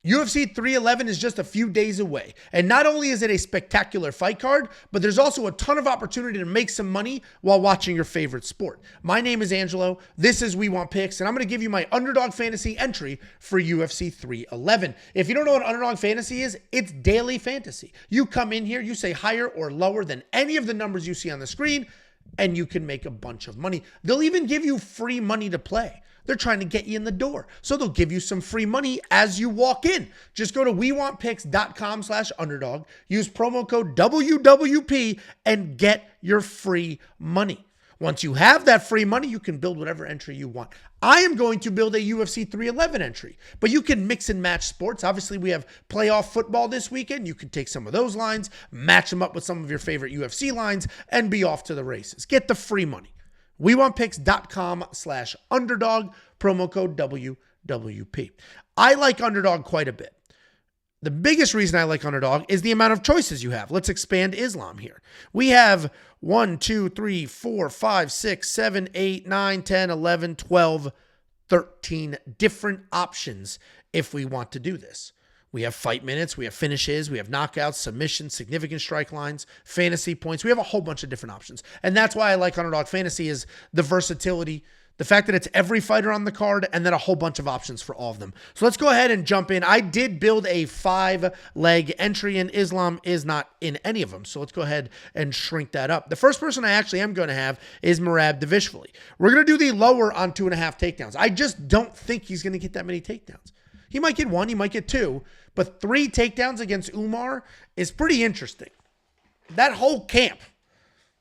UFC 311 is just a few days away. And not only is it a spectacular fight card, but there's also a ton of opportunity to make some money while watching your favorite sport. My name is Angelo. This is We Want Picks, and I'm going to give you my Underdog Fantasy entry for UFC 311. If you don't know what Underdog Fantasy is, it's daily fantasy. You come in here, you say higher or lower than any of the numbers you see on the screen, and you can make a bunch of money. They'll even give you free money to play. They're trying to get you in the door. So they'll give you some free money as you walk in. Just go to wewantpicks.com/underdog, use promo code WWP, and get your free money. Once you have that free money, you can build whatever entry you want. I am going to build a UFC 311 entry, but you can mix and match sports. Obviously, we have playoff football this weekend. You can take some of those lines, match them up with some of your favorite UFC lines, and be off to the races. Get the free money. wewantpicks.com/underdog, promo code WWP. I like Underdog quite a bit. The biggest reason I like Underdog is the amount of choices you have. Let's expand Islam here. We have 1, 2, 3, 4, 5, 6, 7, 8, 9, 10, 11, 12, 13 different options if we want to do this. We have fight minutes, we have finishes, we have knockouts, submissions, significant strike lines, fantasy points. We have a whole bunch of different options. And that's why I like Underdog Fantasy is the versatility, the fact that it's every fighter on the card, and then a whole bunch of options for all of them. So let's go ahead and jump in. I did build a 5-leg entry, and Islam is not in any of them. So let's go ahead and shrink that up. The first person I actually am going to have is Merab Dvalishvili. We're going to do the lower on 2.5 takedowns. I just don't think he's going to get that many takedowns. He might get 1, he might get 2, but 3 takedowns against Umar is pretty interesting. That whole camp,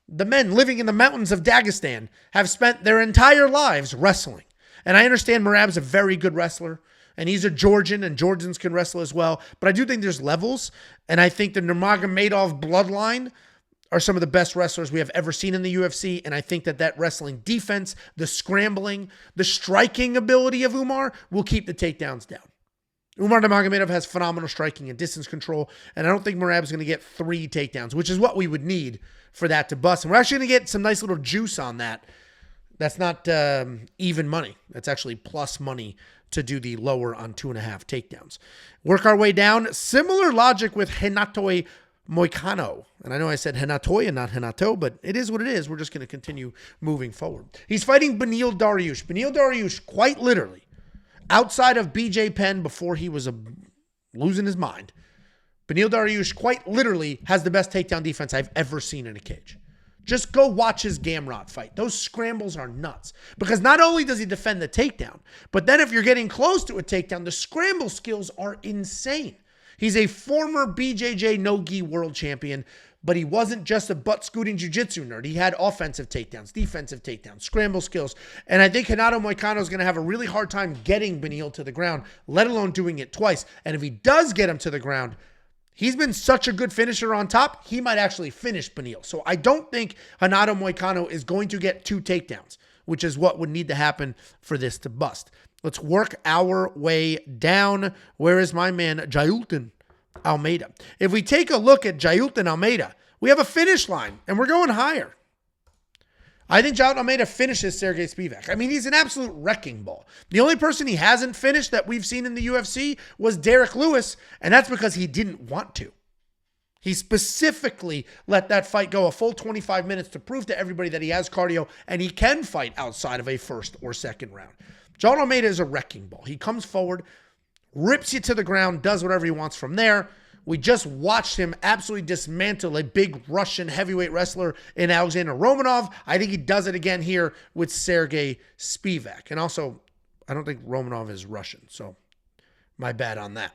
the men living in the mountains of Dagestan, have spent their entire lives wrestling. And I understand Merab's a very good wrestler, and he's a Georgian, and Georgians can wrestle as well. But I do think there's levels, and I think the Nurmagomedov bloodline are some of the best wrestlers we have ever seen in the UFC, and I think that wrestling defense, the scrambling, the striking ability of Umar will keep the takedowns down. Umar Nurmagomedov has phenomenal striking and distance control, and I don't think Merab is going to get 3 takedowns, which is what we would need for that to bust. And we're actually going to get some nice little juice on that. That's not even money. That's actually plus money to do the lower on 2.5 takedowns. Work our way down. Similar logic with Renato Moicano. And I know I said Renato and not Renato, but it is what it is. We're just going to continue moving forward. He's fighting Beneil Dariush. Beneil Dariush, quite literally, outside of BJ Penn before he was losing his mind, Beneil Dariush quite literally has the best takedown defense I've ever seen in a cage. Just go watch his Gamrot fight. Those scrambles are nuts. Because not only does he defend the takedown, but then if you're getting close to a takedown, the scramble skills are insane. He's a former BJJ no-gi world champion, but he wasn't just a butt-scooting jiu-jitsu nerd. He had offensive takedowns, defensive takedowns, scramble skills. And I think Renato Moicano is going to have a really hard time getting Beneil to the ground, let alone doing it twice. And if he does get him to the ground, he's been such a good finisher on top, he might actually finish Beneil. So I don't think Renato Moicano is going to get 2 takedowns, which is what would need to happen for this to bust. Let's work our way down. Where is my man, Jailton Almeida? If we take a look at Jailton Almeida, we have a finish line, and we're going higher. I think Jailton Almeida finishes Sergey Spivak. I mean, he's an absolute wrecking ball. The only person he hasn't finished that we've seen in the UFC was Derek Lewis, and that's because he didn't want to. He specifically let that fight go a full 25 minutes to prove to everybody that he has cardio and he can fight outside of a first or second round. Jailton Almeida is a wrecking ball. He comes forward, rips you to the ground, does whatever he wants from there. We just watched him absolutely dismantle a big Russian heavyweight wrestler in Alexander Romanov. I think he does it again here with Sergey Spivak. And also, I don't think Romanov is Russian, so my bad on that.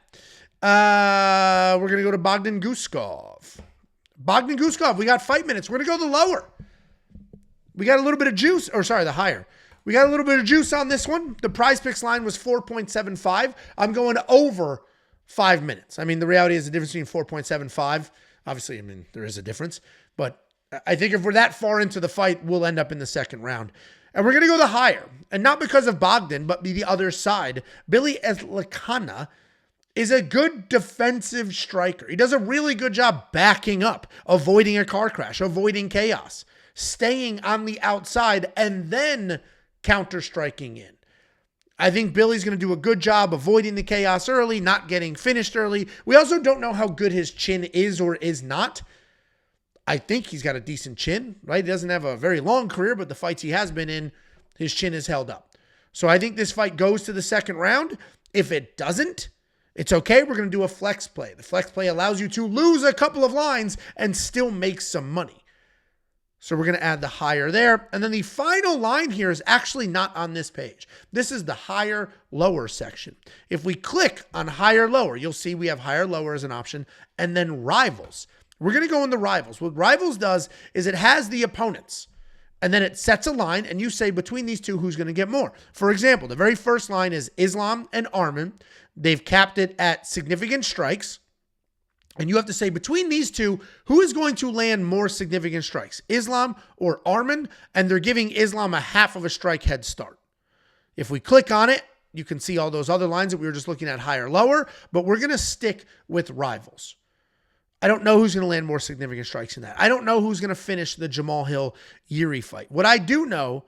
We're going to go to Bogdan Guskov. Bogdan Guskov, we got fight minutes. We're going to go the lower. We got a little bit of juice, the higher. We got a little bit of juice on this one. The prize picks line was 4.75. I'm going over 5 minutes. I mean, the reality is the difference between 4.75. Obviously, I mean, there is a difference. But I think if we're that far into the fight, we'll end up in the second round. And we're going to go the higher. And not because of Bogdan, but the other side. Billy Eslakana is a good defensive striker. He does a really good job backing up, avoiding a car crash, avoiding chaos, staying on the outside, and then counter-striking in. I think Billy's going to do a good job avoiding the chaos early, not getting finished early. We also don't know how good his chin is or is not. I think he's got a decent chin, right? He doesn't have a very long career, but the fights he has been in, his chin is held up. So I think this fight goes to the second round. If it doesn't, it's okay. We're going to do a flex play. The flex play allows you to lose a couple of lines and still make some money. So we're going to add the higher there. And then the final line here is actually not on this page. This is the higher lower section. If we click on higher lower, you'll see we have higher lower as an option, and then rivals. We're going to go in the rivals. What rivals does is it has the opponents, and then it sets a line, and you say between these two, who's going to get more. For example, the very first line is Islam and Arman. They've capped it at significant strikes. And you have to say between these two, who is going to land more significant strikes, Islam or Arman? And they're giving Islam a half of a strike head start. If we click on it, you can see all those other lines that we were just looking at, higher, lower, but we're going to stick with rivals. I don't know who's going to land more significant strikes in that. I don't know who's going to finish the Jamal Hill-Yuri fight. What I do know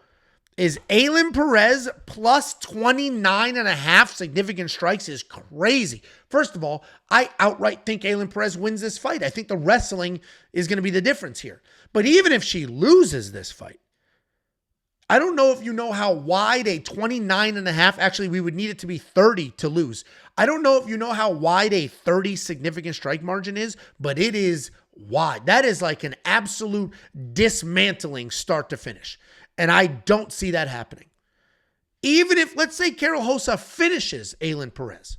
is Aylin Perez plus 29.5 significant strikes is crazy. First of all, I outright think Aylin Perez wins this fight. I think the wrestling is going to be the difference here. But even if she loses this fight, I don't know if you know how wide a 29.5, actually we would need it to be 30 to lose. I don't know if you know how wide a 30 significant strike margin is, but it is wide. That is like an absolute dismantling start to finish. And I don't see that happening. Even if, let's say, Carol Hosa finishes Aylin Perez,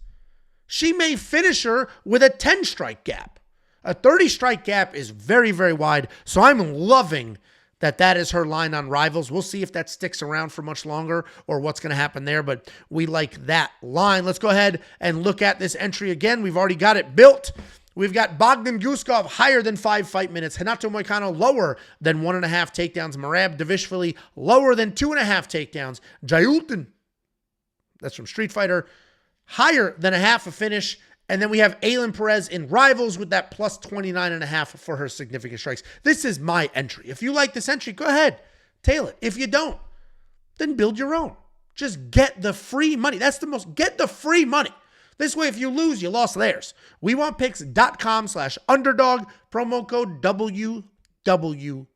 she may finish her with a 10-strike gap. A 30-strike gap is very, very wide. So I'm loving that is her line on rivals. We'll see if that sticks around for much longer or what's going to happen there, but we like that line. Let's go ahead and look at this entry again. We've already got it built. We've got Bogdan Guskov higher than 5 fight minutes. Renato Moicano lower than 1.5 takedowns. Merab Davishvili lower than 2.5 takedowns. Jayultin, that's from Street Fighter, higher than a half a finish. And then we have Aylin Perez in rivals with that plus 29.5 for her significant strikes. This is my entry. If you like this entry, go ahead, tail it. If you don't, then build your own. Just get the free money. Get the free money. This way, if you lose, you lost theirs. WeWantPicks.com/underdog, promo code WWP.